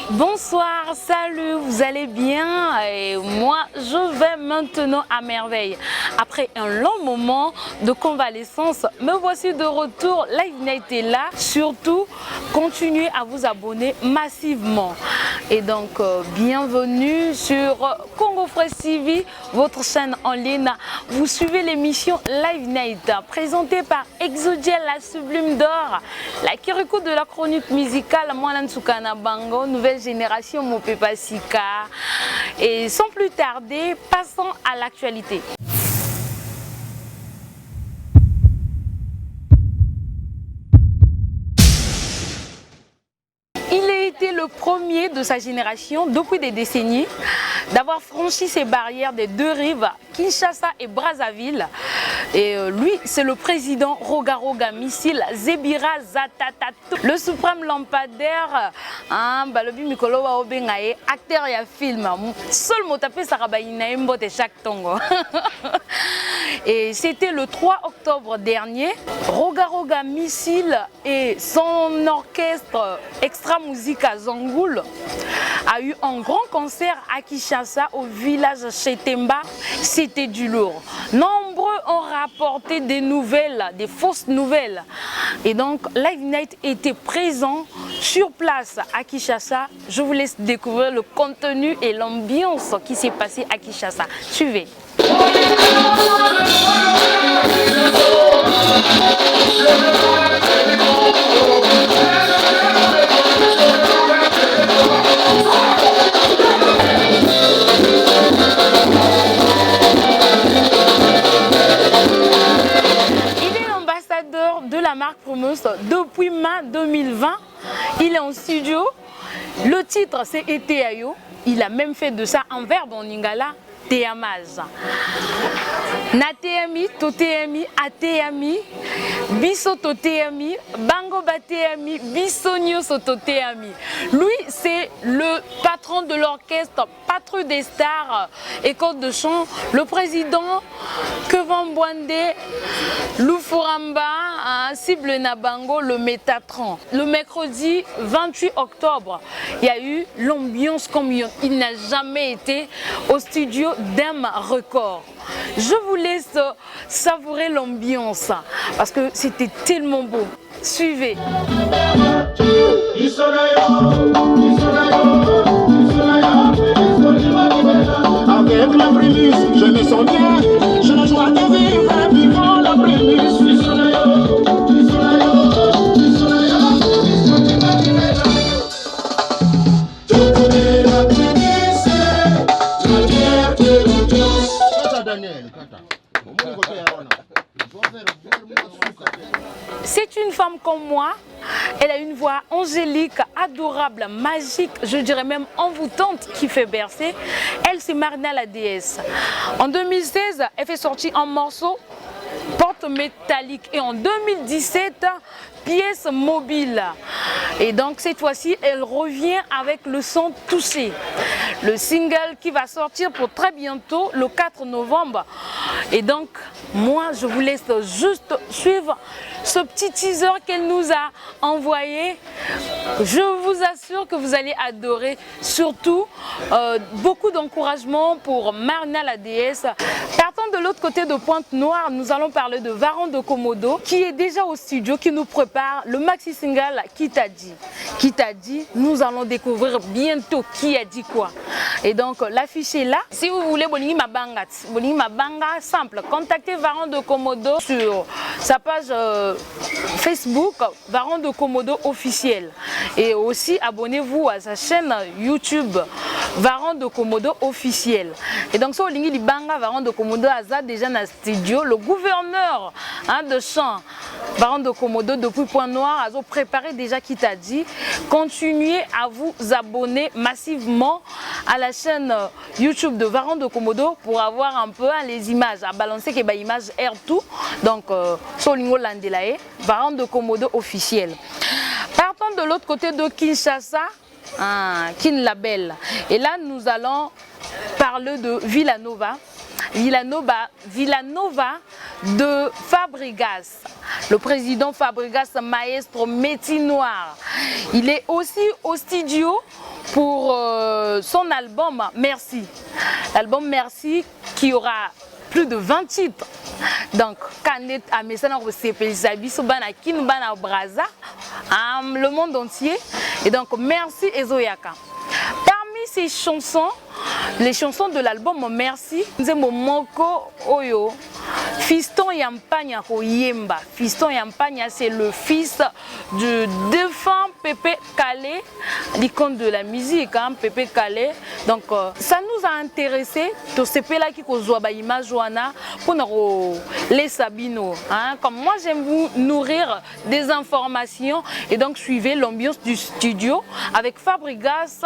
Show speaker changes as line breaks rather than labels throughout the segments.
Bonsoir, salut, vous allez bien? Et moi, je vais maintenant à merveille. Après un long moment de convalescence, me voici de retour. Live Night est là. Surtout, continuez à vous abonner massivement. Et donc, bienvenue sur Congo Fresh TV, votre chaîne en ligne. Vous suivez l'émission Live Night, présentée par Exodiel, la sublime d'or, la Kirikou de la chronique musicale, Mwalan Tsukana Bango, nouvelle génération Mopepa Sika. Et sans plus tarder, passons à l'actualité. Il a été le premier de sa génération depuis des décennies d'avoir franchi ces barrières des deux rives, Kinshasa et Brazzaville. Et lui, c'est le président Rogaroga Missile Zebira Zatatatou, le suprême lampadaire, Balobi Mikolo Waobengaye, acteur et film. Seul mot tapé Sarabaïna Mbote chaque tongo. Et c'était le 3 octobre dernier. Rogaroga Missile et son orchestre Extra Musique à Zangoul a eu un grand concert à Kinshasa au village Chetemba. C'était du lourd. Nombreux ont rapporté des nouvelles, des fausses nouvelles. Et donc Live Night était présent sur place à Kinshasa. Je vous laisse découvrir le contenu et l'ambiance qui s'est passée à Kinshasa. Suivez. De la marque Promos depuis mai 2020. Il est en studio. Le titre c'est Eteayo. Il a même fait de ça un verbe en lingala, Teamaz. Nateami, Toteami, Ateami, Biso Toteami, Bango Bateami, Bisonio Sototeami. Lui, c'est le patron de l'orchestre Patrouille des Stars, école de chant, le président Kevin Bwande, Lufuramba, Cible Nabango, le Métatron. Le mercredi 28 octobre, il y a eu l'ambiance comme il n'a jamais été au studio d'Em Record. Je vous laisse savourer l'ambiance parce que c'était tellement beau. Suivez.
Avec la prémisse, je me sens bien. Je ne joie de vivre vivant la prémisse.
C'est une femme comme moi, elle a une voix angélique, adorable, magique, je dirais même envoûtante qui fait bercer. Elle, c'est Marina la déesse. En 2016, elle fait sortir un morceau, Porte métallique, et en 2017, Pièce mobile. Et donc cette fois-ci, elle revient avec le son touché. Le single qui va sortir pour très bientôt, le 4 novembre. Et donc, moi, je vous laisse juste suivre ce petit teaser qu'elle nous a envoyé. Je vous assure que vous allez adorer. Surtout, beaucoup d'encouragement pour Marina la déesse. Partant de l'autre côté de Pointe-Noire, nous allons parler de Varon de Komodo, qui est déjà au studio, qui nous prépare le maxi single Qui t'a dit. Qui t'a dit, nous allons découvrir bientôt qui a dit quoi. Et donc l'affiche est là. Si vous voulez Bolingi Mabanga simple, contactez Varon de Komodo sur sa page Facebook Varon de Komodo officiel. Et aussi abonnez-vous à sa chaîne YouTube Varon de Komodo officiel. Et donc sur Bolingi Libanga Varon de Komodo Aza déjà dans le studio, le gouverneur de chant Varon de Komodo depuis Pointe-Noire a préparé déjà Qui t'a dit. Continuez à vous abonner massivement à la chaîne YouTube de Varon de Komodo pour avoir un peu les images, à balancer que les images air tout. Donc, Solingo Landelae, Varon de Komodo officiel. Partons de l'autre côté de Kinshasa, Kin Label. Et là, nous allons parler de Villanova. Villanova de Fabregas, le président Fabregas, maestro métier noir. Il est aussi au studio pour son album Merci. L'album Merci qui aura plus de 20 titres. Donc, Kanet a mis ça dans le monde entier. Et donc, merci Ezoyaka. Parmi ces chansons, les chansons de l'album Merci, Nzembo Moko Oyo, Fiston Yampagna Yemba. Fiston Yampagna, c'est le fils du défunt Pépé Calais, l'icône de la musique, hein, Pépé Calais. Donc, ça nous a intéressé. Tout ce là qui cause image Joana pour les Sabino. Hein. Comme moi, j'aime vous nourrir des informations et donc suivez l'ambiance du studio avec Fabrigas,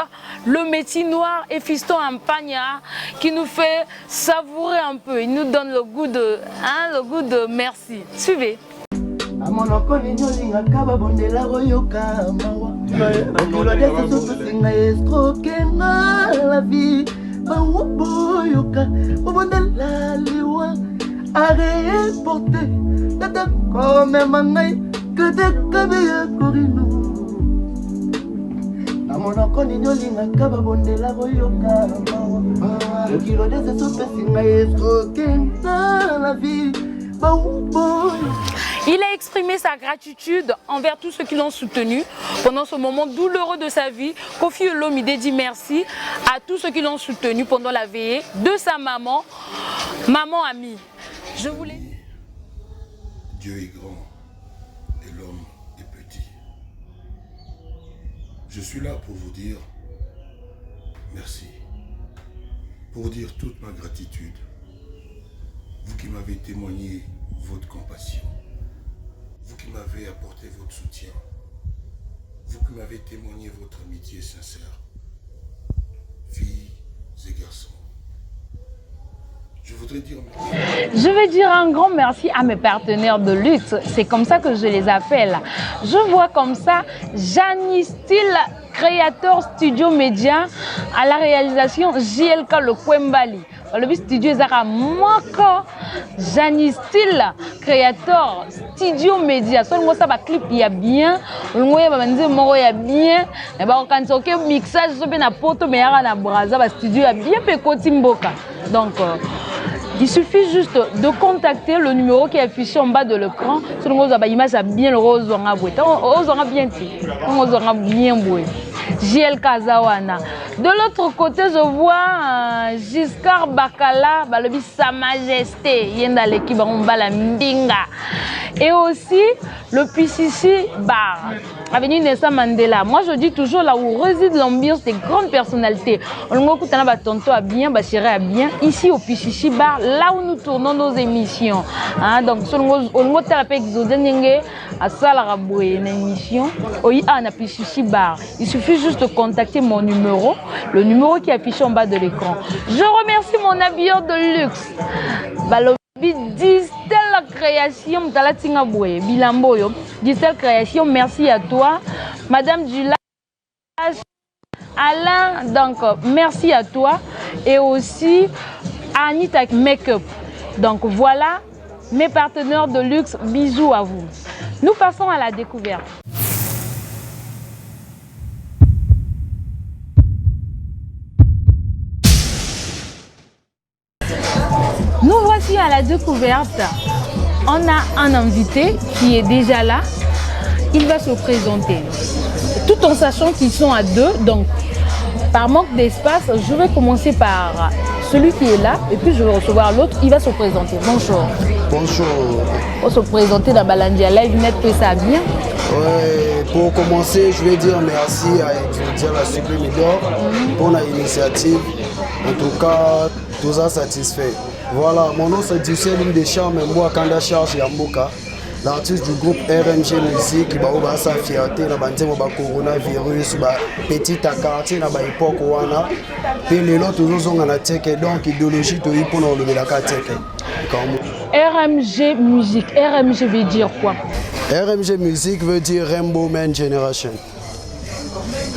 le métier noir et Fiston Yampagna qui nous fait savourer un peu. Il nous donne le goût de merci. Suivez. Il a exprimé sa gratitude envers tous ceux qui l'ont soutenu pendant ce moment douloureux de sa vie. Kofi Olomide dit merci à tous ceux qui l'ont soutenu pendant la veillée de sa maman, maman amie. Je voulais...
Dieu est grand et l'homme est petit. Je suis là pour vous dire merci, pour vous dire toute ma gratitude. Vous qui m'avez témoigné votre compassion, vous qui m'avez apporté votre soutien, vous qui m'avez témoigné votre amitié sincère, filles et garçons. Je voudrais dire merci.
Je vais dire un grand merci à mes partenaires de luxe. C'est comme ça que je les appelle. Je vois comme ça Jani Style, créateur Studio Média, à la réalisation JLK Le Kwembali. Le studio Zara Moko, Jani Style, créateur Studio Média. Seulement ça va clip il y a bien, le moyen va dire moro il y a bien. Et bah quand c'est ok mixage, je vais na poto mais yara na braza, bah studio a bien pekoti mboka. Donc il suffit juste de contacter le numéro qui est affiché en bas de l'écran. Sur le image a bien le rose on a bien bien boué. JL Kazawana. De l'autre côté, je vois Giscard Bakala, Sa Majesté, Yenda l'équipe la Mbinga. Et aussi le PCC Bar, avenue Nelson Mandela. Moi, je dis toujours là où réside l'ambiance des grandes personnalités. On a tonton à bien, Bachiré à bien. Ici au PCC Bar, là où nous tournons nos émissions. Hein, donc, on a tapé Exodé à Salaraboué, une émission. Oui, on a PCC Bar. Il suffit juste de contacter mon numéro, le numéro qui est affiché en bas de l'écran. Je remercie mon habilleur de luxe. Distel Création, Bilamboyo. Distel Création, merci à toi. Madame Dula, Alain, donc merci à toi. Et aussi Anita Makeup. Donc voilà mes partenaires de luxe. Bisous à vous. Nous passons à la découverte. Nous voici à la découverte. On a un invité qui est déjà là. Il va se présenter. Tout en sachant qu'ils sont à deux. Donc, par manque d'espace, je vais commencer par celui qui est là. Et puis, je vais recevoir l'autre. Il va se présenter. Bonjour.
Bonjour.
Pour se présenter dans Balandia Live Net, que ça bien.
Ouais, pour commencer, je vais dire merci à la Sublime Idor pour l'initiative. En tout cas, tout ça satisfait. Voilà, mon nom c'est Ducel Deschamps, mais moi, Kanda Charge Yamboka, l'artiste du groupe RMG Musique, qui a sa fierté, dans le coronavirus, petit à quartier, dans l'époque où on a. Puis les autres, toujours on a tech, donc idéologie, tout pour nous lever la tech.
RMG Musique, RMG veut dire quoi?
RMG Musique veut dire Rainbow Man Generation.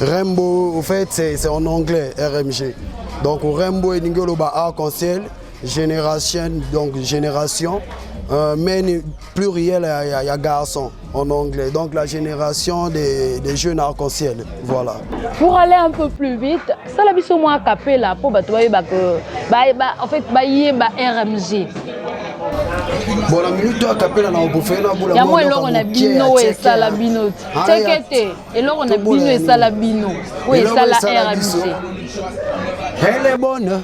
Rainbow, en fait, c'est en anglais, RMG. Donc, Rainbow est arc-en-ciel, génération, donc génération, men pluriel, il y a garçon en anglais. Donc la génération des jeunes arc-en-ciel. Voilà.
Pour aller un peu plus vite, ça la biso moi capella pour en fait RMG.
Bon, la minute à capella na obofé na boula.
Ya moi on a bino et salabino. Tekete et là on a bino et salabino. Oui, ça la RMG.
Elle est bonne.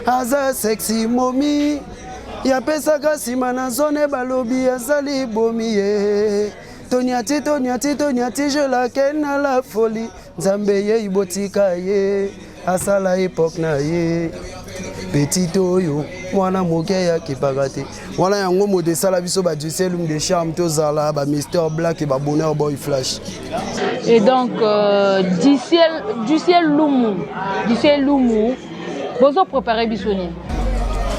Aza sexy mommy. Ya pesa kasima na zone balobi azali bomi ye. Toniati, je la ken à la folie. Nzambe ye ibotika ye. Asala époque na ye. Petit oyo, mwana moke ya kipagate. Wana yango mode sala biso ba du selum de charme to zala ba Mr Black et ba Bonheur Boy Flash.
Et donc du ciel Lumu, vous avez préparé bisoni.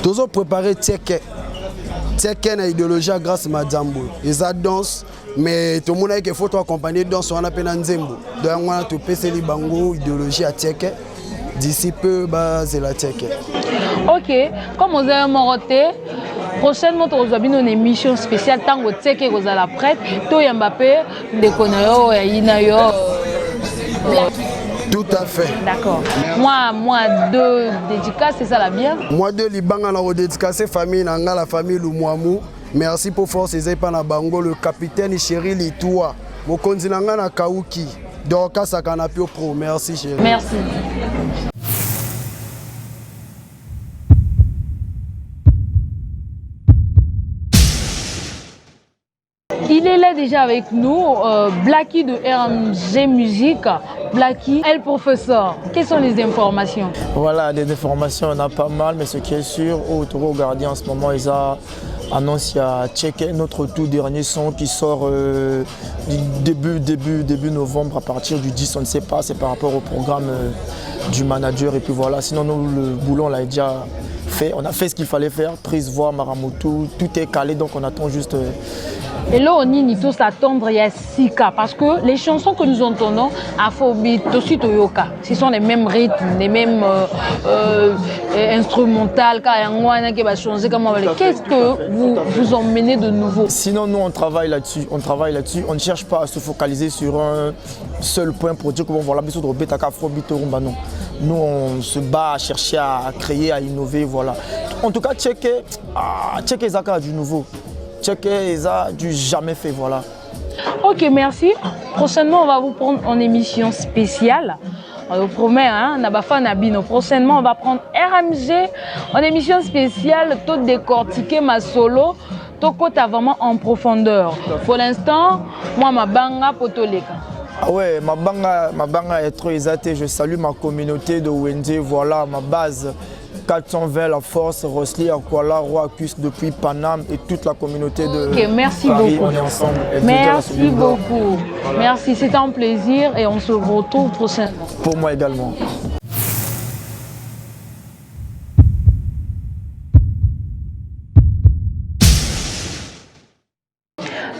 Vous avez préparé Tchèque. Tchèque na idéologie grâce Madjambo. Ils a danse mais tout le monde a qu'il faut accompagner danse on appelle Nzembo. Donc on a tout peseli bango idéologie à Tchèque. D'ici peu, c'est la Tchèque.
Ok, comme vous avez moroté, prochainement vous avez une émission spéciale tant que Tchèque vous allez prête. Tout Mbappé, de Konayo et Inayo.
Tout à fait.
D'accord. Moi, deux dédicaces, c'est ça la bien.
Moi, deux Libanga na dédicacé famille nanga la famille Lumwamu. Merci pour force et pas na bango le capitaine chéri Litoua. Mon continent na Kauki. Donc ça canapio pro. Merci chéri.
Merci. Il est là déjà avec nous, Blacky de RMG Musique. Blacky, El Professeur, quelles sont les informations?
Voilà, des informations, on a pas mal, mais ce qui est sûr, au Taureau Gardien en ce moment, ils ont annoncé à checker notre tout dernier son qui sort début novembre à partir du 10, on ne sait pas, c'est par rapport au programme du manager et puis voilà, sinon nous, le boulot on l'a déjà fait, on a fait ce qu'il fallait faire, prise, voix, Maramoto, tout est calé donc on attend juste...
Et là, on y tous attendre il y a 6 cas parce que les chansons que nous entendons, Afrobeat, Tosi Toyoka, ce sont les mêmes rythmes, les mêmes instrumentales. Qu'est-ce que vous emmenez de nouveau?
Sinon, nous, on travaille là-dessus. On ne cherche pas à se focaliser sur un seul point pour dire que bon, voilà, Afrobeat, non. Nous, on se bat à chercher à créer, à innover, voilà. En tout cas, checker Zaka du nouveau. Checker Eza du jamais fait, voilà.
Ok, merci. Prochainement, on va vous prendre en émission spéciale. On vous promet, hein, Nabafa Nabino. Prochainement, on va prendre RMG en émission spéciale, tout décortiquer ma solo, tout côté vraiment en profondeur. Pour l'instant, moi, ma banga potoleka.
Ah ouais, ma banga est trop exaltée. Je salue ma communauté de Wende, voilà ma base. 420 La Force, Rosli, Akwala, Roacus depuis Paname et toute la communauté de
merci
Paris,
beaucoup.
on est ensemble.
Merci beaucoup. Merci, c'était un plaisir et on se retrouve prochainement.
Pour moi également.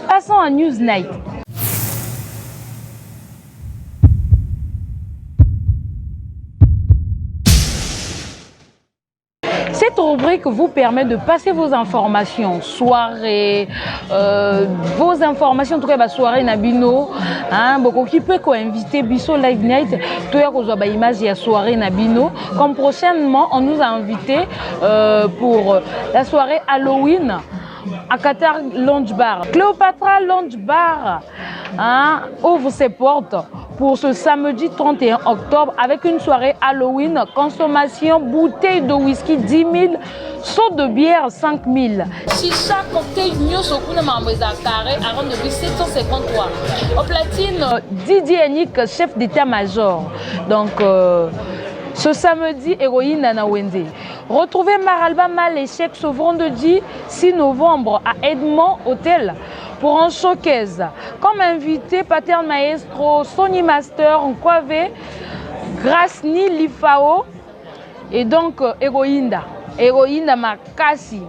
Passons à Newsnight. Cette rubrique vous permet de passer vos informations, soirée, vos informations, en tout cas, la soirée Nabino, hein, beaucoup qui peut inviter Bisso Live Night, tout le monde image de la soirée Nabino. Comme prochainement, on nous a invités pour la soirée Halloween à Qatar Lounge Bar. Cléopatra Lounge Bar hein, ouvre ses portes pour ce samedi 31 octobre avec une soirée Halloween, consommation, bouteille de whisky 10 000, seau de bière 5 000. Chicha, cocktail, Nyosokuna Mamouza Carré, à rendre depuis 753. Au platine, Didier Yannick, chef d'état-major. Donc, ce samedi, héroïne Nana Wende. Retrouvez Maralba Maléchek ce vendredi 6 novembre à Edmond Hôtel pour un showcase. Comme invité, Pater Maestro, Sony Master, Nkwave, Grasni Lifao et donc Héroïnda Makassi.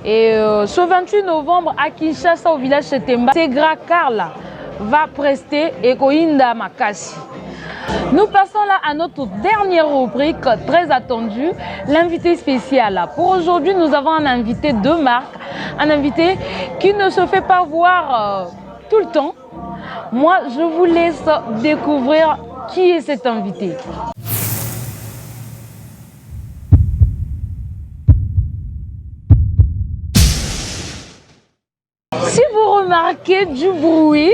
Et ce 28 novembre à Kinshasa au village Chetemba, Segra Carla va prester Héroïnda Makassi. Nous passons là à notre dernière rubrique très attendue, l'invité spécial. Pour aujourd'hui, nous avons un invité de marque, un invité qui ne se fait pas voir tout le temps. Moi, je vous laisse découvrir qui est cet invité. Si vous remarquez du bruit,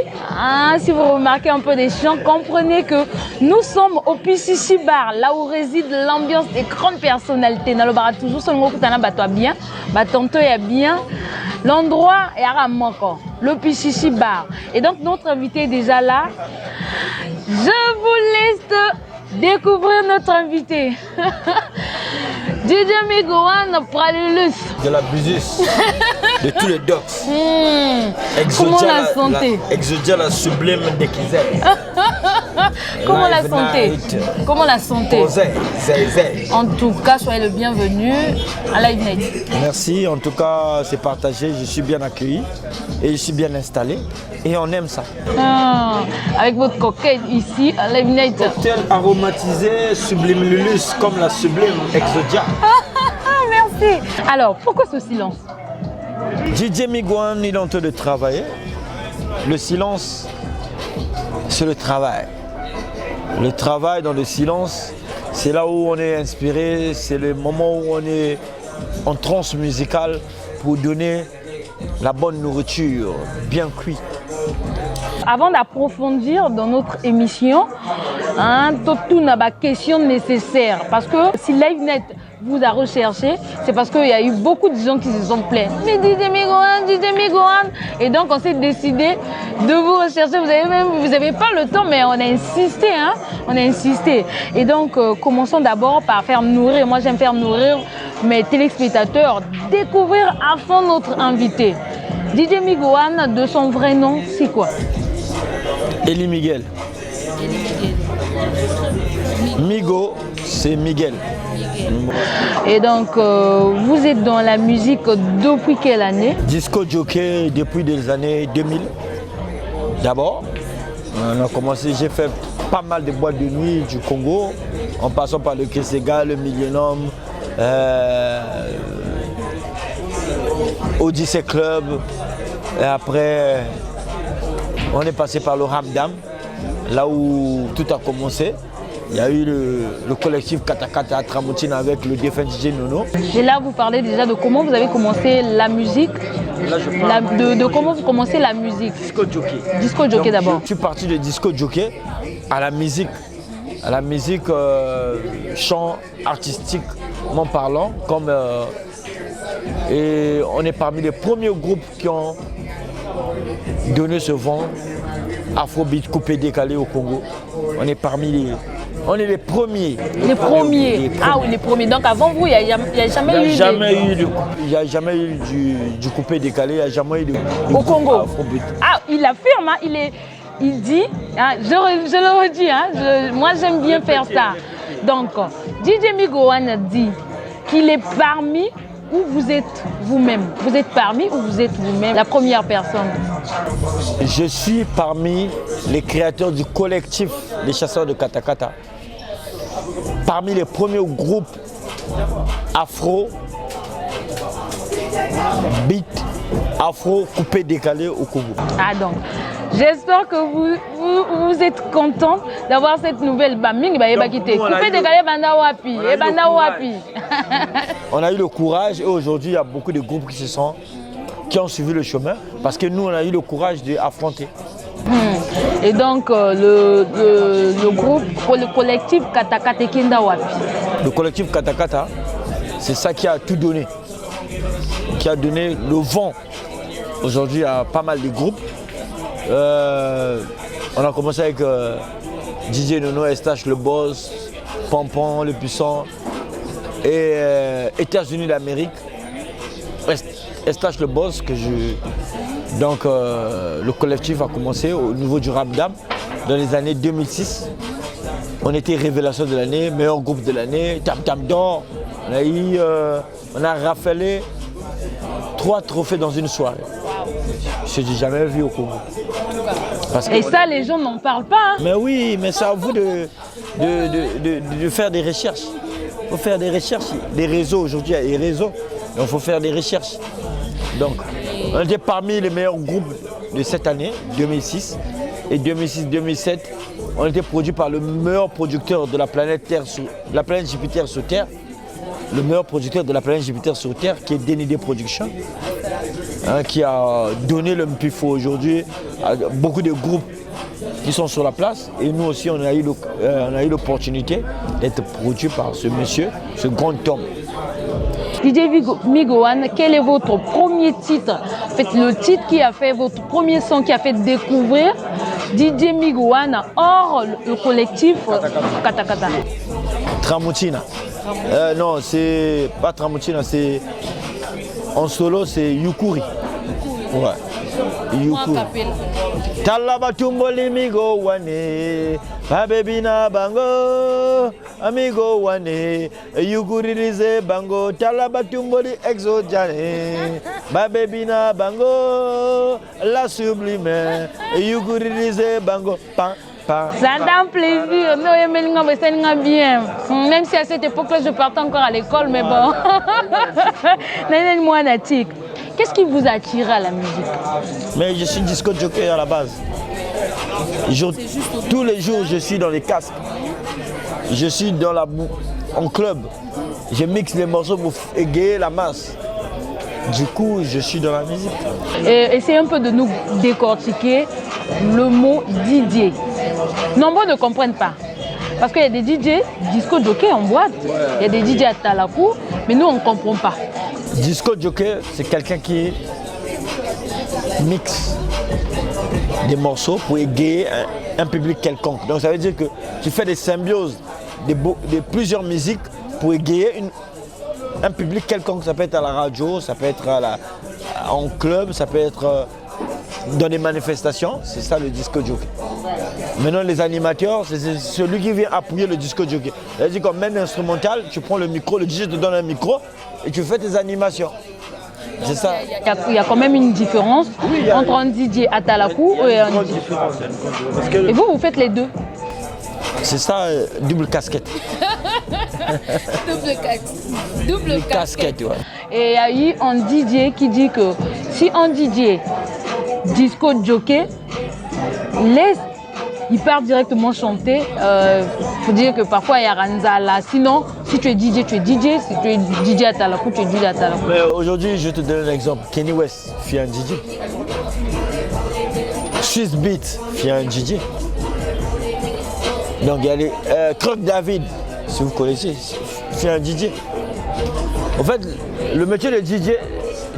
si vous remarquez un peu des chants, comprenez que nous sommes au PCC Bar, là où réside l'ambiance des grandes personnalités. Dans le bar, toujours sur le bien, tonton est bien. L'endroit est à Moko, le PCC Bar. Et donc notre invité est déjà là. Je vous laisse découvrir notre invité. DJ Migoan Pralulus.
De la business, de tous les docs.
Comment la santé?
Exodia la sublime de Kizet.
Comment la santé? Comment la santé? En tout cas, soyez le bienvenu à Live Night.
Merci, en tout cas, c'est partagé. Je suis bien accueilli et je suis bien installé et on aime ça.
Avec votre coquette ici à Live Night.
Cocktail aromatisé, sublime Lulus, comme la sublime Exodia.
Merci. Alors, pourquoi ce silence?
DJ Migoan, il est en train de travailler. Le silence, c'est le travail. Le travail dans le silence, c'est là où on est inspiré, c'est le moment où on est en transe musicale pour donner la bonne nourriture, bien cuite.
Avant d'approfondir dans notre émission, tout n'a pas question nécessaire. Parce que si LiveNet vous a recherché, c'est parce qu'il y a eu beaucoup de gens qui se sont plaints. Mais DJ Migoan. Et donc on s'est décidé de vous rechercher. Vous n'avez pas le temps, mais on a insisté. On a insisté. Et donc commençons d'abord par faire nourrir. Moi j'aime faire nourrir mes téléspectateurs, découvrir à fond notre invité. DJ Migoan, de son vrai nom, c'est quoi?
Eli Miguel. Migo, c'est Miguel.
Et donc, vous êtes dans la musique depuis quelle année?
Disco jockey depuis des années 2000. D'abord, on a commencé, j'ai fait pas mal de boîtes de nuit du Congo, en passant par le Kesega, le Millennium, Odyssey Club. Et après, on est passé par le Ramdam, là où tout a commencé. Il y a eu le collectif Katakata à Tramontine avec le défunt DJ Nono.
Et là, vous parlez déjà de comment vous avez commencé la musique.
Là, je parle
de comment vous commencez la musique.
Disco jockey.
Disco jockey d'abord.
Je suis parti de disco jockey à la musique. À la musique chant artistiquement parlant. Et on est parmi les premiers groupes qui ont donné ce vent afrobeat coupé décalé au Congo. On est les premiers.
Les premiers. Ah oui, les premiers. Donc avant vous, il n'y a
jamais eu du coupé décalé, il n'y a jamais eu de
au Congo.
Afrobeat.
Ah, il affirme, il dit, je le redis, moi j'aime bien faire ça. Donc, DJ Migoan dit qu'il est parmi où vous êtes vous-même. Vous êtes parmi où vous êtes vous-même, la première personne.
Je suis parmi les créateurs du collectif des chasseurs de Katakata. Parmi les premiers groupes afro, beat, afro, coupé, décalé au Congo.
Ah donc, j'espère que vous êtes contente d'avoir cette nouvelle Baming. Coupé, décalé, banda wapi.
On a eu le courage et aujourd'hui il y a beaucoup de groupes qui ont suivi le chemin parce que nous on a eu le courage d'affronter.
Et donc le groupe, le collectif Katakata Kenda Wapi.
Le collectif Katakata, c'est ça qui a tout donné, qui a donné le vent aujourd'hui à pas mal de groupes. On a commencé avec DJ Nono, Estache le Boss, Pompon le Puissant et États-Unis d'Amérique. Estache le Boss Donc le collectif a commencé au niveau du Ramdam dans les années 2006. On était révélation de l'année, meilleur groupe de l'année, Tam Tam d'or. On a rafalé 3 trophées dans une soirée. Je n'ai jamais vu au Congo.
Et ça, les gens n'en parlent pas.
Mais oui, mais c'est à vous de... de faire des recherches. Il faut faire des recherches. Les réseaux, aujourd'hui, il y a des réseaux. Donc, il faut faire des recherches. Donc, on était parmi les meilleurs groupes de cette année, 2006. Et 2006-2007, on était produit par le meilleur producteur de la planète Terre, la planète Jupiter sur Terre. Le meilleur producteur de la planète Jupiter sur Terre, qui est Denide Production, hein, qui a donné le Mpifo aujourd'hui à beaucoup de groupes qui sont sur la place. Et nous aussi, on a eu l'opportunité d'être produit par ce monsieur, ce grand homme.
DJ Migo One, quel est votre premier titre? En fait, le titre qui a fait votre premier son, qui a fait découvrir DJ Migo One hors le collectif Katakata.
Tramutina. Non, c'est pas Tramutina, c'est en solo, c'est Yukuri. Ouais. Yukuri. Talabatumboli Migo One, Babebina Bango, Amigo One, Yukuri Rize Bango, Talabatumboli Exojane, Babebina Bango, La Sublime, Yukuri Rize Bango, Pan.
Ça donne plaisir, nous bien. Même si à cette époque-là, je partais encore à l'école, mais bon. Qu'est-ce qui vous attire à la musique?
Mais je suis disco jockey à la base. Tous les jours, je suis dans les casques. Je suis en club. Je mixe les morceaux pour égayer la masse. Du coup, je suis dans la musique.
Essayez un peu de nous décortiquer le mot DJ. Nombreux ne comprennent pas. Parce qu'il y a des DJ disco jockey en boîte. Il y a des DJ à Talakou, mais nous, on ne comprend pas.
Disco jockey, c'est quelqu'un qui mixe des morceaux pour égayer un public quelconque. Donc ça veut dire que tu fais des symbioses de plusieurs musiques pour égayer un public quelconque. Ça peut être à la radio, ça peut être en club, ça peut être dans des manifestations. C'est ça le disco jockey. Maintenant les animateurs, c'est celui qui vient appuyer le disco jockey. C'est-à-dire comme même instrumental, tu prends le micro, le DJ te donne un micro et tu fais tes animations. C'est ça.
Il y a quand même une différence entre un DJ à Talakou et un DJ. Et vous faites les deux?
C'est ça, double casquette.
Double
casquette, ouais.
Et il y a eu un DJ qui dit que si un DJ disco jockey il part directement chanter. Faut dire que parfois il y a Ranzala. Sinon, si tu es DJ, tu es DJ. Si tu es DJ à Talakou, tu es DJ à Talakou.
Aujourd'hui, je te donne un exemple. Kenny West, fait un DJ. Swiss Beat, fait un DJ. Donc il y a les Croc David, si vous connaissez, fait un DJ. En fait, le métier de DJ,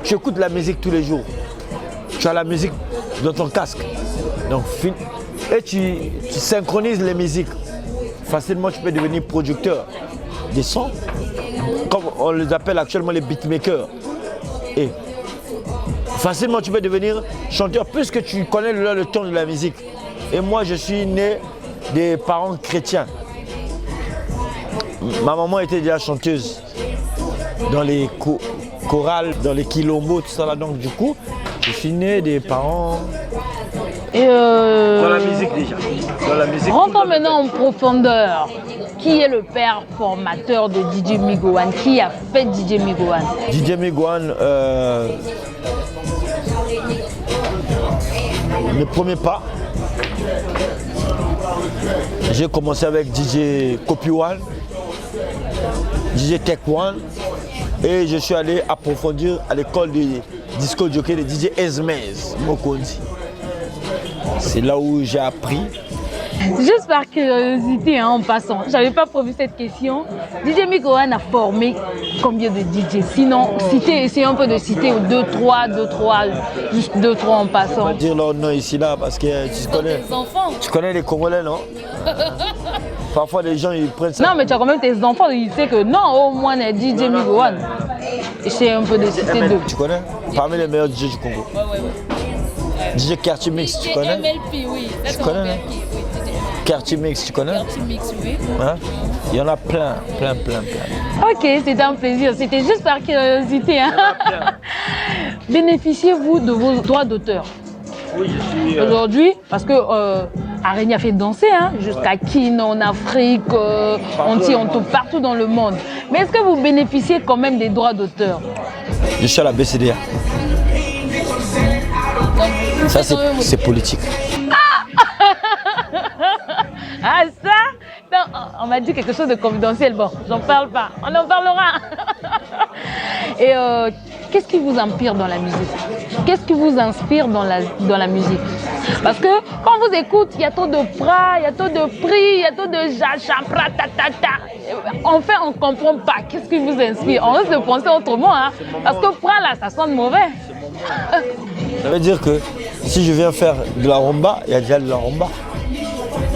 tu écoutes la musique tous les jours. Tu as la musique dans ton casque. Donc, et tu synchronises les musiques. Facilement, tu peux devenir producteur des sons, comme on les appelle actuellement les beatmakers. Et facilement, tu peux devenir chanteur puisque tu connais le ton de la musique. Et moi, je suis né des parents chrétiens. Ma maman était déjà chanteuse dans les chorales, dans les quilombos, tout ça là. Donc, du coup, je suis né des parents.
Dans
la musique déjà.
Rentrons maintenant en profondeur. Qui est le père formateur de DJ Migo One? Qui a fait DJ Migo One?
DJ Migo One, mes premiers pas, j'ai commencé avec DJ Copy One, DJ Tech One, et je suis allé approfondir à l'école de disco jockey de DJ Esmez Mokondi. C'est là où j'ai appris.
Juste par curiosité, en passant, je n'avais pas prévu cette question. DJ Migo One a formé combien de DJ? Sinon, essayez un peu de citer 2-3, juste 2-3 en passant.
On va dire leur nom ici là parce que tu connais les Congolais, non? Parfois les gens ils prennent ça.
Non, mais tu as quand même tes enfants, ils savent que non, au moins il y a DJ Migo One. Essayez un peu de citer 2.
Tu connais? Parmi les meilleurs DJ du Congo. DJ Quartier Mix, tu connais?
MLP, oui.
Tu connais? Quartier Mix, tu connais?
Quartier Mix, oui.
Hein? Il y en a plein.
Ok, c'était un plaisir. C'était juste par curiosité. Hein? Bénéficiez-vous de vos droits d'auteur?
Oui, je suis.
Aujourd'hui, parce que Araignée a fait danser, hein, jusqu'à Kino, en Afrique, on tourne partout dans le monde. Mais est-ce que vous bénéficiez quand même des droits d'auteur?
Je suis à la BCDA. Ça, c'est politique.
Ah, ça? Non, on m'a dit quelque chose de confidentiel. Bon, j'en parle pas. On en parlera. Et qu'est-ce qui vous inspire dans la musique? Qu'est-ce qui vous inspire dans la musique? Parce que quand on vous écoute, il y a trop de bras, il y a trop de prix, il y a trop de jachapra, ta. En fait, on ne comprend pas. Qu'est-ce qui vous inspire? On risque de penser autrement, hein? Parce que bras là, ça sonne mauvais.
Ça veut dire que si je viens faire de la rumba, il y a déjà de la rumba.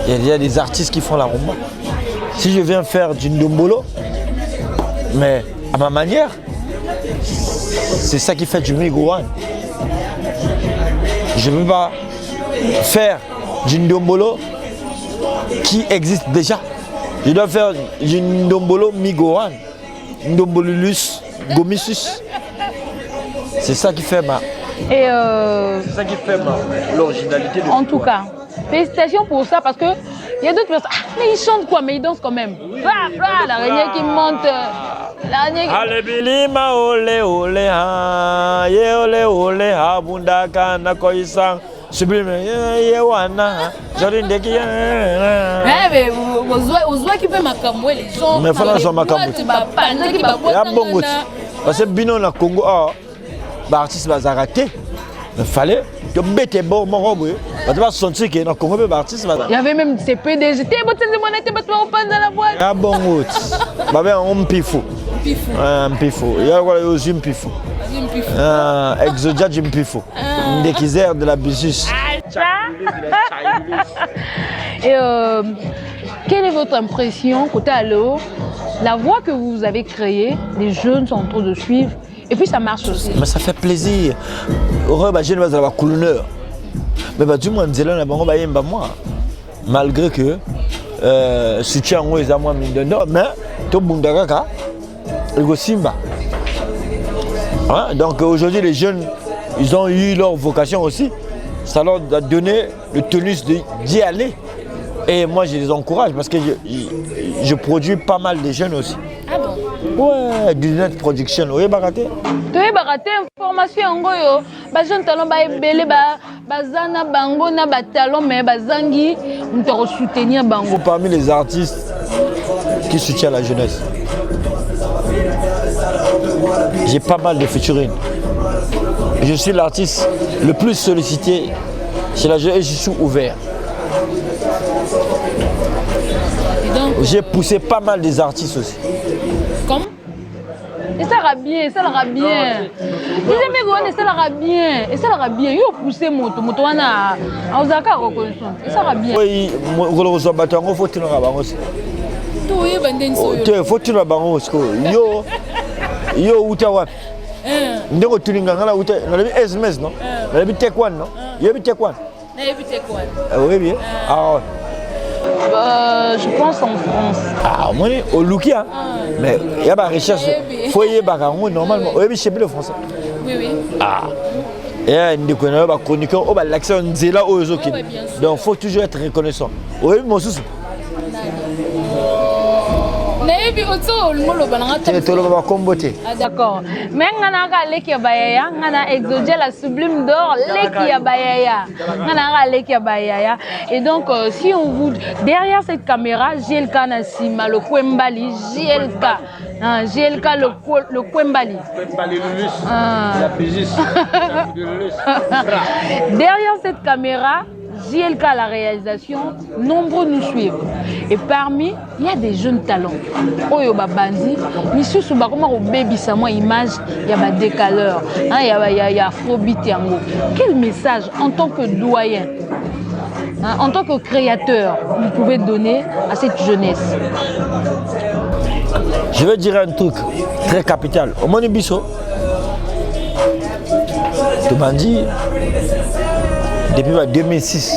Il y a déjà des artistes qui font la rumba. Si je viens faire du ndombolo, mais à ma manière, c'est ça qui fait du Migowan. Je ne veux pas faire du ndombolo qui existe déjà. Je dois faire du ndombolo Migowan, ndombolulus, gomissus. C'est ça qui fait ma...
Et
C'est ça qui fait l'originalité de...
En tout cas, félicitations pour ça parce que il y a d'autres personnes. Ah, mais ils chantent quoi? Mais ils dansent quand même. L'araignée qui monte. L'araignée qui...
Allez, bilima, olé, olé, ha, ye, olé, olé, ha, bundaka, nakoisan, sublime, ye, wana, jardin de qui,
mais aux oies qui peuvent m'accamouer les gens.
mais faut lancer m'accamouer. Il y a bon goût. Parce que bino na Congo, l'artiste va s'arrêter. Il fallait que bête bon mon robe. Tu vas sentir que dans Congo l'artiste va.
Il y avait même ces PDG. T'es beau, t'es de monnaie, t'es beau, on passe dans la boîte.
Ah bon goût. Bah on pifou. Un pifou. Il y a quoi les yeux pifou. Exodia du pifou. Déquiser de la busus.
Et quelle est votre impression côté Allo? La voix que vous avez créée, les jeunes sont en train de suivre. Et puis ça marche aussi.
Mais ça fait plaisir. Je ne vais pas couleur. Mais du moins, moi. Malgré que soutien est à moi, mais tout le monde est Simba. Donc aujourd'hui, les jeunes, ils ont eu leur vocation aussi. Ça leur a donné le tonus d'y aller. Et moi, je les encourage parce que je produis pas mal de jeunes aussi.
Ah bon?
Ouais, du net production. Oui, baraté.
Tu es baraté information en goyo. Bajon talon ba ebele ba bazana bango na ba talon mais bazangi on te soutenir bango.
Parmi les artistes qui soutiennent la jeunesse, j'ai pas mal de featuring. Je suis l'artiste le plus sollicité chez la jeunesse et je suis ouvert. J'ai poussé pas mal des artistes aussi.
Comme? Et ça ira bien, ça ira bien. Disais mais ça ira bien, et ça ira bien. Yo poussé moto wana auzaka reconnaissance. Et ça ira bien.
Oui, ngolo zo batango faut tino bango aussi.
To ye banden so yo.
Te faut tino bango aussi. Yo uta wa. Ndeko tulinga ngala uta na lebi SMS non? Na lebi tekwan non? Yo bi tekwan.
Na lebi tekwan.
Oui bien. Ah.
Je pense en France.
Ah, moi, au Lukia. Mais il y a des recherches. Il faut y avoir normalement. Oui, mais je sais plus le français.
Oui, oui.
Ah. Et il y a des chroniqueurs. Oh, l'accent, c'est là aux autres. Donc, il faut toujours être reconnaissant. Oui, mon souci.
D'accord. Mais ngana leki bayaya, ngana Exodia la sublime d'or, leki bayaya. Ngana leki bayaya. Et donc si on vous derrière cette caméra, GLK Nassima, le Kwembali, GLK. GLK le Kwembali. La derrière cette caméra, JLK à la réalisation, nombreux nous suivent. Et parmi, il y a des jeunes talents. Oyo Babandi, Monsieur Souba, comment au baby ça moi image, il y a des décaleurs, il y a Afrobeat Yango. Quel message en tant que doyen, en tant que créateur, vous pouvez donner à cette jeunesse?
Je vais dire un truc très capital. Au Monibiso, de Bandi, depuis 2006,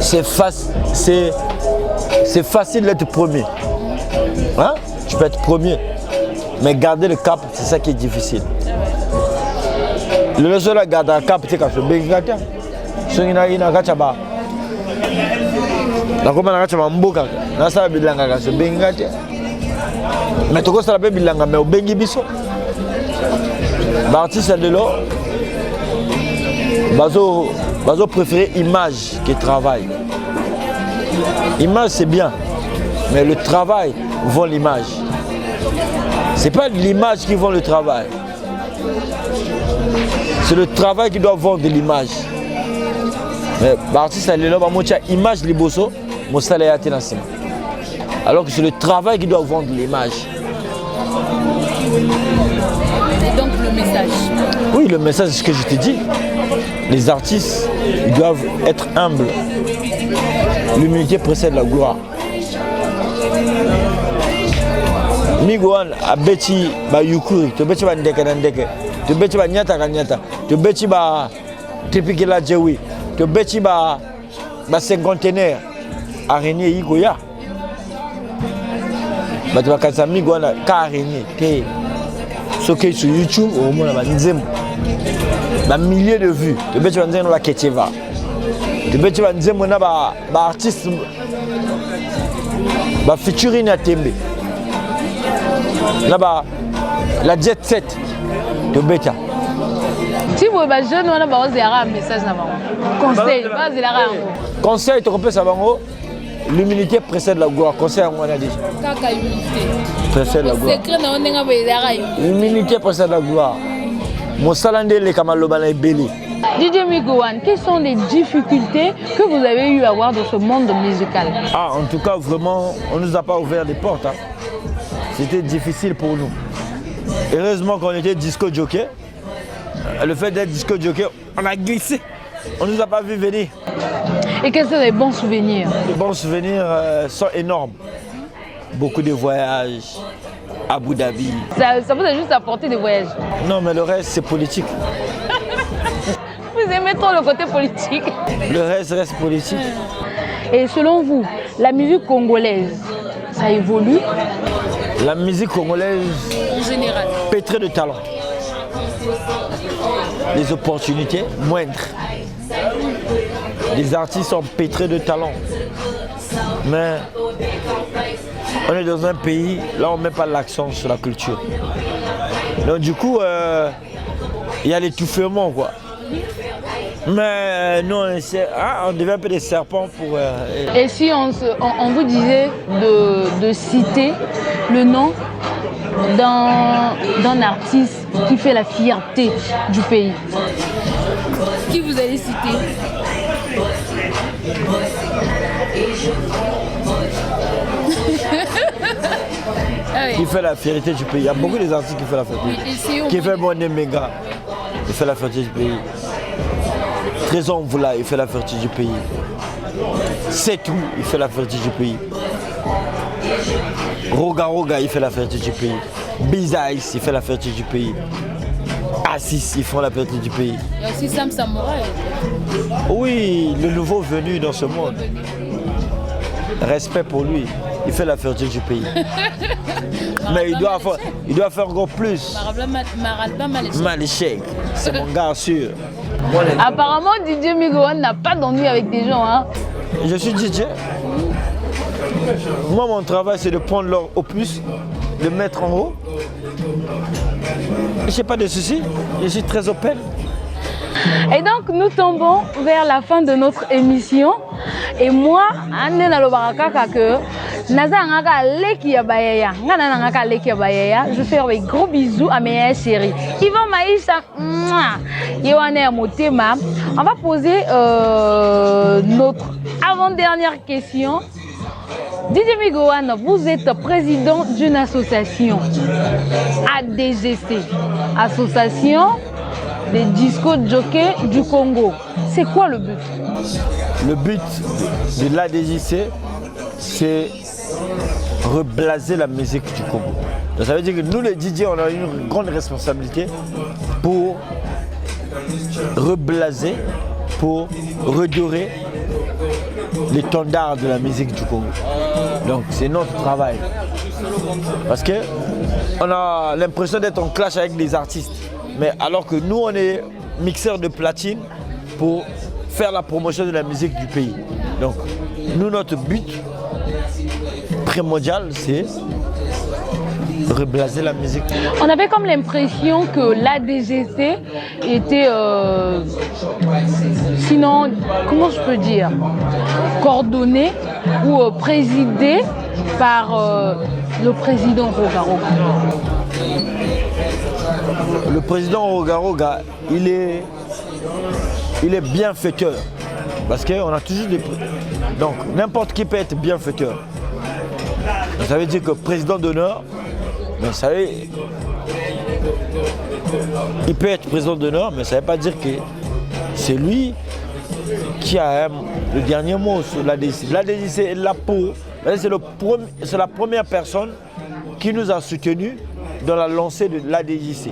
c'est facile d'être premier. Hein? Tu peux être premier, mais garder le cap, c'est ça qui est difficile. Le seul gars à cap, c'est quand je suis gâté. Ce qui n'a pas de ba. La commune a gâté mboka. Na sa bilanga ka se bengate. Mais to ko sala be bilanga mais obengi biso. Ba artiste de lo. Bazo préférer image que travail. Image c'est bien, mais le travail vend l'image. C'est pas l'image qui vend le travail. C'est le travail qui doit vendre l'image. Mais l'artiste elle est là, image liboso, mon salaire est là. Alors que c'est le travail qui doit vendre l'image.
Et donc le message.
Oui, le message, c'est ce que je te dis. Les artistes, ils doivent être humbles. L'humilité précède la gloire. Miguan a beti ba yukuri, to beti ba ndeke na ndeke, to beti ba nyata ka nyata, to beti ba tripiki la jewi, to beti ba cinquantenaire araignée yikoya. Ba to kansa miguan ka araignée te. Soke sur YouTube au moins ba nzem. Ba milliers de vues, to beti ba nzem ba keteva. To beti ba nzem na ba artiste ba featuring à Tembe. Là-bas, la jet set de Beta.
Si vous êtes jeune, on a un message. Conseil,
conseil, tu comprends ça, l'humilité précède la gloire. Conseil, on a dit. Précède la gloire. L'humilité précède la gloire. Mon salandé, les camalobana est belé.
DJ Miguan, quelles sont les difficultés que vous avez eu à voir dans ce monde musical?
Ah, en tout cas, vraiment, on ne nous a pas ouvert les portes. Hein. C'était difficile pour nous. Heureusement qu'on était disco jockey. Le fait d'être disco jockey, on a glissé. On ne nous a pas vu venir.
Et quels sont les bons souvenirs?
Les bons souvenirs sont énormes. Beaucoup de voyages à Abu Dhabi.
Ça vous a juste apporté des voyages?
Non, mais le reste, c'est politique.
Vous aimez trop le côté politique?
Le reste politique.
Et selon vous, la musique congolaise, ça évolue?
La musique congolaise,
en général,
pétrée de talent. Les opportunités moindres. Les artistes sont pétrés de talent. Mais on est dans un pays, là on ne met pas l'accent sur la culture. Donc du coup, il y a l'étouffement quoi. Mais nous on devient un peu des serpents pour...
Et si on vous disait de citer le nom d'un artiste qui fait la fierté du pays? Qui vous allez citer?
Qui fait la fierté du pays? Il y a beaucoup d'artistes qui font la fierté. Qui fait Bonne Méga, il fait la fierté du pays. Trésor Mvula, il fait la fierté du pays. C'est tout, il fait la fierté du pays. Roga Roga, il fait la fierté du pays. Bizaïs, il fait la fierté du pays. Assis, ils font la fierté du pays.
Il y a aussi Sam Samouraï.
Oui, le nouveau venu dans ce monde. Respect pour lui, il fait la fierté du pays. Mais il doit faire encore plus. Maléchek, c'est mon gars sûr.
Apparemment, DJ Miguan n'a pas d'ennui avec des gens. Hein?
Je suis DJ. Moi, mon travail, c'est de prendre leur opus, de mettre en haut. Je n'ai pas de soucis, je suis très open.
Et donc, nous tombons vers la fin de notre émission. Et moi, je fais des gros bisous à mes chéris. Yvan Maïs, on va poser notre avant-dernière question. DJ Miguan, vous êtes président d'une association, ADGC, Association des disco jockeys du Congo. C'est quoi le but?
Le but de l'ADJC, c'est reblaser la musique du Congo. Donc ça veut dire que nous les DJ, on a une grande responsabilité pour reblaser, pour redorer l'étendard de la musique du Congo. Donc c'est notre travail. Parce qu'on a l'impression d'être en clash avec les artistes. Mais alors que nous, on est mixeur de platine pour faire la promotion de la musique du pays. Donc, nous, notre but primordial, c'est reblaser la musique.
On avait comme l'impression que l'ADGC était, sinon, comment je peux dire, coordonné ou présidé par le président Roga-Roga.
Le président Roga-Roga, il est bienfaiteur. Parce qu'on a toujours des... Donc, n'importe qui peut être bienfaiteur. Ça veut dire que président d'honneur, mais vous savez, il peut être président d'honneur, mais ça ne veut pas dire que c'est lui qui a le dernier mot sur l'ADGC. L'ADGC est là pour... C'est la première personne qui nous a soutenus dans la lancée de l'ADGC.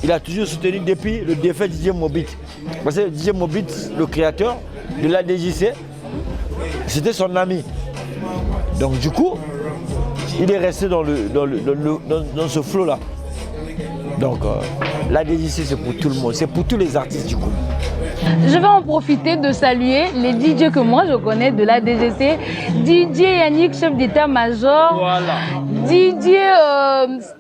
Il a toujours soutenu depuis le défunt DJ Mobit. Parce que DJ Mobit, le créateur de l'ADGC, c'était son ami. Donc du coup, il est resté dans ce flot-là. Donc l'ADGC, c'est pour tout le monde, c'est pour tous les artistes du coup.
Je vais en profiter de saluer les DJ que moi je connais de la DGC. DJ Yannick, chef d'état-major.
Voilà.
DJ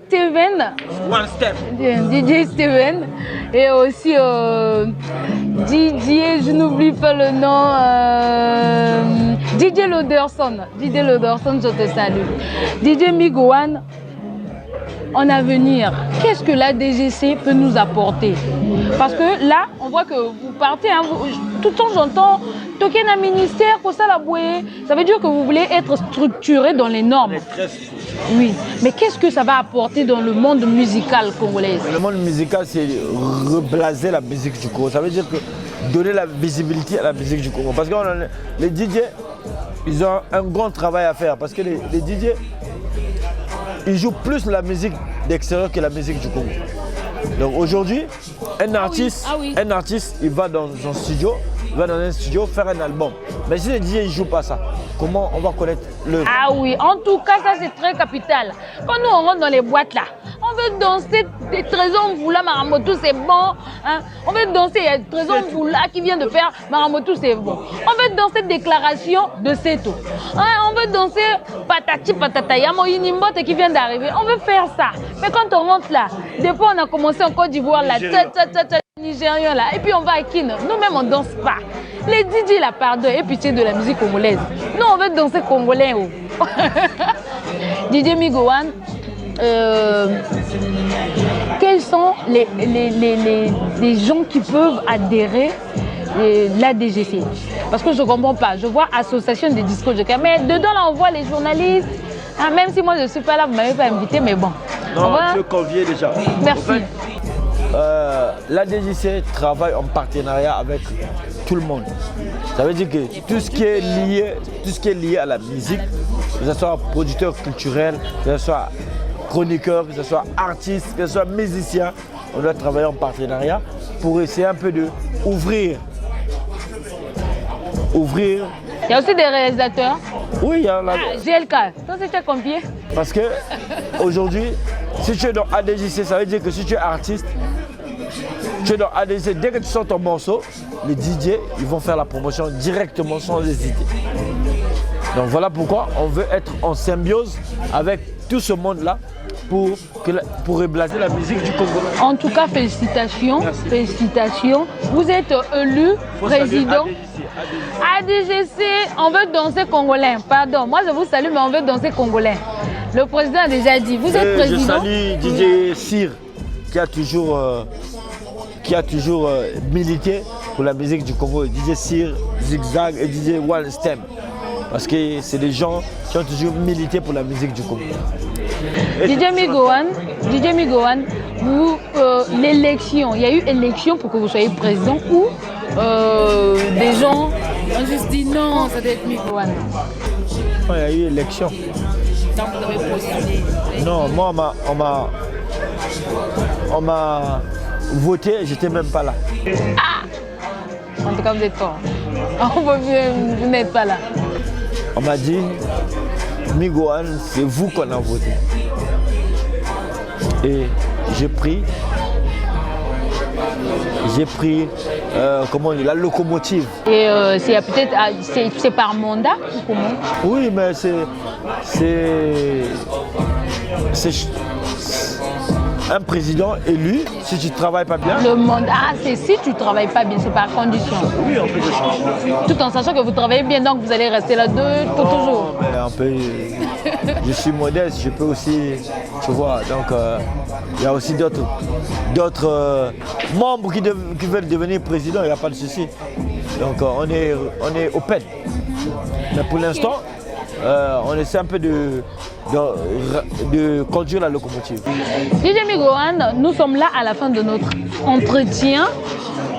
Steven.
One step.
DJ Steven. Et aussi DJ, je n'oublie pas le nom. DJ Loderson. DJ Loderson, je te salue. DJ Migoan. En avenir, qu'est-ce que la DGC peut nous apporter? Parce que là, on voit que vous partez, hein, tout le temps j'entends token un ministère, pour ça la bouée. Ça veut dire que vous voulez être structuré dans les normes. Oui, mais qu'est-ce que ça va apporter dans le monde musical congolais?
Le monde musical, c'est reblaser la musique du Congo. Ça veut dire que donner la visibilité à la musique du Congo. Parce que les DJ, ils ont un grand travail à faire. Parce que les DJ, ils jouent plus la musique d'extérieur que la musique du Congo. Donc aujourd'hui, un artiste, il va dans un studio, faire un album. Mais si les DJ ne jouent pas ça, comment on va connaître le...
Ah oui, en tout cas, ça c'est très capital. Quand nous on rentre dans les boîtes là, on veut danser des Trésor Mvula, Maramoto c'est bon. Hein? On veut danser, il y a Trésor Mvula qui vient de faire Maramoto c'est bon. On veut danser Déclaration de Seto. Hein? On veut danser Patati Patata, Yamo Inimbote qui vient d'arriver. On veut faire ça. Mais quand on rentre là, des fois on a commencé en Côte d'Ivoire là, Nigérian là, et puis on va à Kin. Nous-mêmes on danse pas. Les DJ là, pardon, et pitié de la musique congolaise. Nous on veut danser congolais. Oh. DJ Migoan. Quels sont les gens qui peuvent adhérer à la DGC? Parce que je ne comprends pas. Je vois association des discojockeys, mais dedans là on voit les journalistes. Ah, même si moi je ne suis pas là, vous ne m'avez pas invité, mais bon.
Non, tu es convié déjà.
Merci.
En fait, la DGC travaille en partenariat avec tout le monde. Ça veut dire que tout ce qui est lié à la musique, que ce soit producteur culturel, que ce soit chroniqueur, que ce soit artiste, que ce soit musicien, on doit travailler en partenariat pour essayer un peu de ouvrir.
Il y a aussi des réalisateurs.
Oui, il y en a.
GLK, ça c'est combien?
Parce que aujourd'hui, si tu es dans ADGC, ça veut dire que si tu es artiste, tu es dans ADGC, dès que tu sors ton morceau, les DJ, ils vont faire la promotion directement sans hésiter. Donc voilà pourquoi on veut être en symbiose avec tout ce monde-là pour reblaser la musique du Congo.
En tout cas, félicitations.
Merci.
Félicitations. Vous êtes élu président. ADGC, on veut danser congolais. Pardon, moi je vous salue, mais on veut danser congolais. Le président a déjà dit, vous êtes président.
Je salue DJ Cyr qui a toujours milité pour la musique du Congo. DJ Cyr, Zigzag et DJ One Stem. Parce que c'est des gens qui ont toujours milité pour la musique du Congo.
DJ Migoan, l'élection, il y a eu élection pour que vous soyez président ou des gens ont juste dit non, ça doit être Migoan.
Il y a eu élection.
Donc vous avez postulé.
Non, moi on m'a voté, j'étais même pas là.
Ah! En tout cas, vous êtes fort. Vous n'êtes pas là.
On m'a dit, Migoan, c'est vous qu'on a voté. Et j'ai pris j'ai pris comment on dit, la locomotive.
Et c'est par mandat ou comment?
Oui, mais c'est un président élu, si tu ne travailles pas bien.
Le mandat, c'est si tu ne travailles pas bien, c'est par condition.
Oui, on peut changer.
Tout en sachant que vous travaillez bien, donc vous allez rester là pour toujours.
Je suis modeste, je peux aussi, tu vois, donc il y a aussi d'autres membres qui veulent devenir président, il n'y a pas de souci. Donc on est open. Mais pour l'instant, on essaie un peu de conduire la locomotive.
DJ Migoan, nous sommes là à la fin de notre entretien.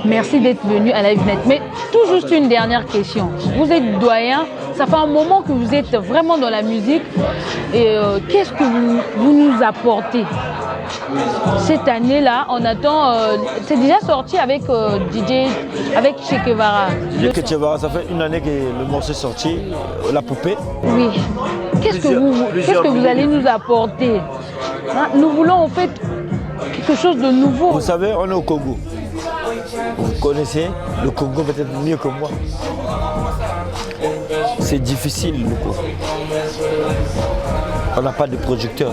Merci d'être venu à la Vinette. Mais tout juste une dernière question. Vous êtes doyen, ça fait un moment que vous êtes vraiment dans la musique. Et qu'est-ce que vous nous apportez? Cette année-là, on attend. C'est déjà sorti avec DJ, avec Che Guevara.
Che Guevara, ça fait une année que le morceau est sorti, La Poupée.
Oui. Qu'est-ce que vous allez nous apporter? Hein? Nous voulons en fait quelque chose de nouveau.
Vous savez, on est au Congo. Vous connaissez le Congo peut-être mieux que moi. C'est difficile le Congo. On n'a pas de producteur.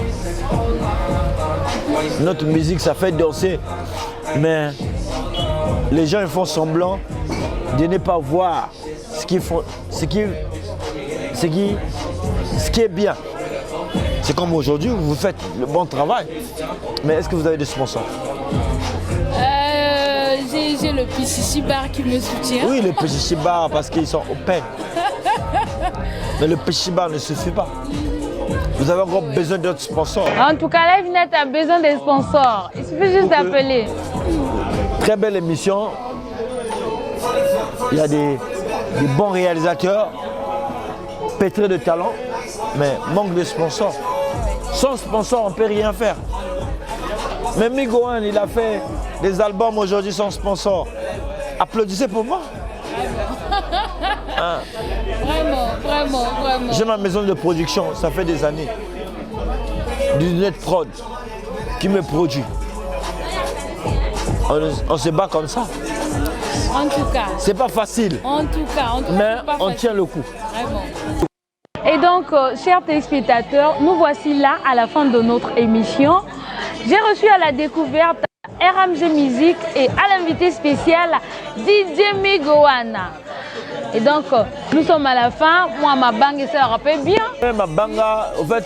Notre musique, ça fait danser, mais les gens ils font semblant de ne pas voir ce qui est bien. C'est comme aujourd'hui, vous faites le bon travail, mais est-ce que vous avez des sponsors?
J'ai le Pichichi Bar qui me soutient.
Oui, le Pichichi Bar parce qu'ils sont open. Mais le Pichichi Bar ne suffit pas. Vous avez encore besoin d'autres sponsors.
En tout cas, la Vinette a besoin des sponsors. Il suffit juste d'appeler.
Très belle émission. Il y a des bons réalisateurs, pétrés de talent, mais manque de sponsors. Sans sponsor, on ne peut rien faire. Mais Migoan, il a fait des albums aujourd'hui sans sponsor. Applaudissez pour moi.
Hein? Vraiment.
J'ai ma maison de production, ça fait des années. Du Net Prod qui me produit. On se bat comme ça.
En tout cas.
C'est pas facile.
En tout cas,
mais on tient le coup.
Vraiment.
Et donc, chers téléspectateurs, nous voici là à la fin de notre émission. J'ai reçu à la découverte RMG Musique et à l'invité spécial DJ Migoan. Et donc, nous sommes à la fin. Moi, ma bang, ça rappelle bien.
Ma banga, en fait,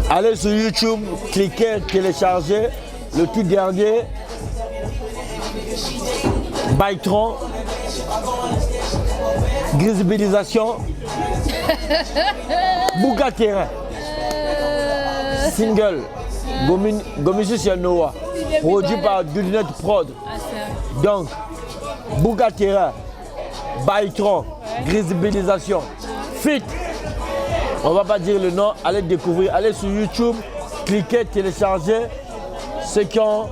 allez sur YouTube, cliquez, téléchargez le tout dernier. Bytron, Grisbilisation, Bouga Terrain, single, Gomisus Yanoa, produit par Dunet Prod. Donc, Bouga Terrain, Bytron, Grisbilisation, Fit. On ne va pas dire le nom, allez découvrir, allez sur YouTube, cliquez, téléchargez. Ceux qui ont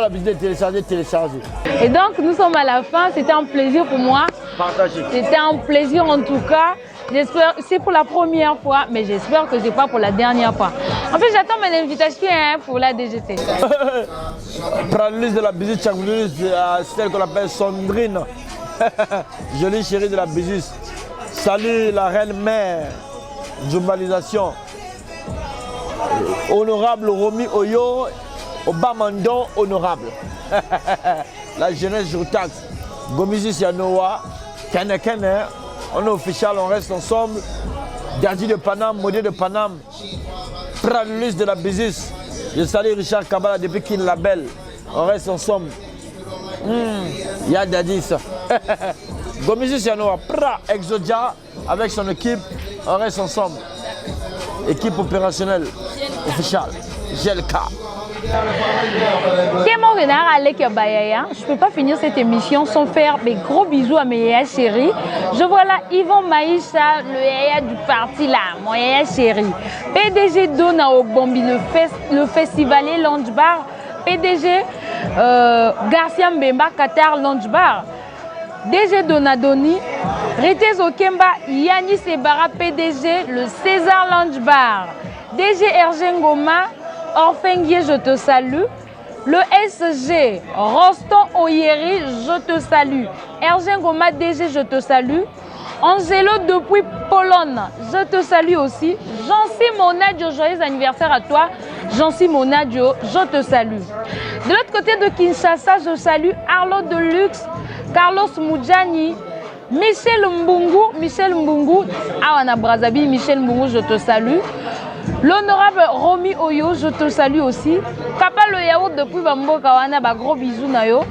l'habitude de télécharger.
Et donc, nous sommes à la fin. C'était un plaisir pour moi.
Partagez.
C'était un plaisir en tout cas. J'espère, c'est pour la première fois, mais j'espère que ce n'est pas pour la dernière fois. En fait, j'attends mon invitation pour la DGT.
Pralulis de la Bizus, celle qu'on appelle Sandrine. Jolie chérie de la Bizus. Salut la reine mère. Journalisation. Honorable Romy Oyo. Obamandon honorable. La jeunesse Joutax. Gomisus Yanoa. Kene. On est officiel, on reste ensemble. Daddy de Paname, Modé de Paname. Pralulis de la Bizus. Je salue Richard Kabala depuis qu'il labelle. On reste ensemble. Ya Daddy ça. Gomisus Yanoa. Exodia avec son équipe. On reste ensemble. Équipe opérationnelle officielle. GLK.
Je ne peux pas finir cette émission sans faire des gros bisous à mes yaya chéris. Je vois là Yvon Maïcha, le yaya du parti là, mon yaya chéri. PDG Dona Obombi, le festivalier Lounge Bar. PDG Garcia Mbemba, Qatar Lounge Bar. DG Donadoni, Rete Zokemba, Yanni Sebara, PDG, le César Lounge Bar. DG Ergengoma, Orphenguier, je te salue. Le SG, Roston Oyeri, je te salue. Ergen Goma DG, je te salue. Angelo depuis Pologne, je te salue aussi. Jancy Monadio, joyeux anniversaire à toi. Jancy Monadio, je te salue. De l'autre côté de Kinshasa, je salue Arlo Deluxe, Carlos Moudjani, Michel Mbungu, Awana Brazabi, Michel Mbungu, je te salue. L'honorable Romy Oyo, je te salue aussi. Papa le yaourt depuis Bambo Kawana, gros bisous Nayo.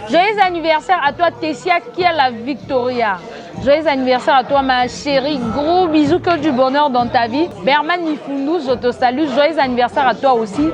Joyeux anniversaire à toi Tessia qui est la Victoria. Joyeux anniversaire à toi ma chérie, gros bisous, que du bonheur dans ta vie. Berman Nifundu, je te salue. Joyeux anniversaire à toi aussi.